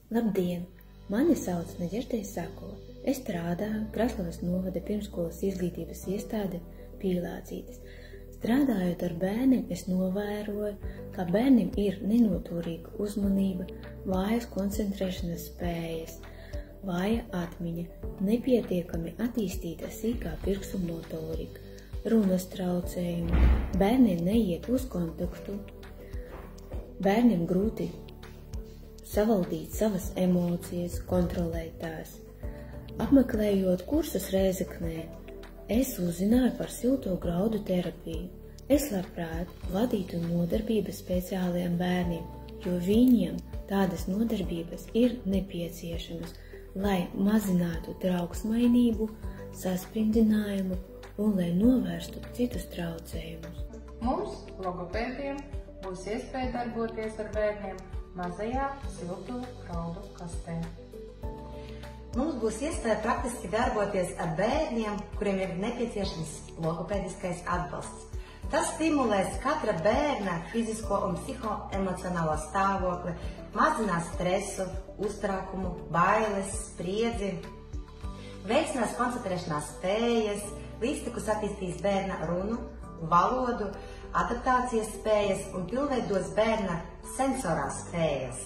Labdien! Mani sauc Naģertē Sako. Es strādāju Kraslavas novada pirmsskolas izglītības iestāde Pīlācītes. Strādājot ar bērniem, es novēroju, ka bērniem ir nenoturīga uzmanība, vājas koncentrēšanas spējas, vāja atmiņa, nepietiekami attīstīta sīkā pirkstu motorika, runas traucējumi, bērniem neiet uz kontaktu, bērniem grūti savaldīt savas emocijas, kontrolēt tās. Apmeklējot kursus Rēzeknē, es uzzināju par silto graudu terapiju. Es labprāt vadītu nodarbības speciāliem bērniem, jo viņiem tādas nodarbības ir nepieciešamas, lai mazinātu trauksmainību, sasprindzinājumu un lai novērstu citus traucējumus. Mums, logopēdiem, būs iespēja darboties ar bērniem mazajā silto graudu kastē. Mums būs iespēja praktiski darboties ar bērniem, kuriem ir nepieciešams logopēdiskais atbalsts. Tas stimulēs katra bērna fizisko un psihoemocionālo stāvokli, mazinās stresu, uztraukumu, bailes, spriedzi, veicinās koncentrēšanās spējas, līdztekus attīstīs bērna runu, valodu, adaptācijas spējas un pilnveidos bērna sensorās spējas.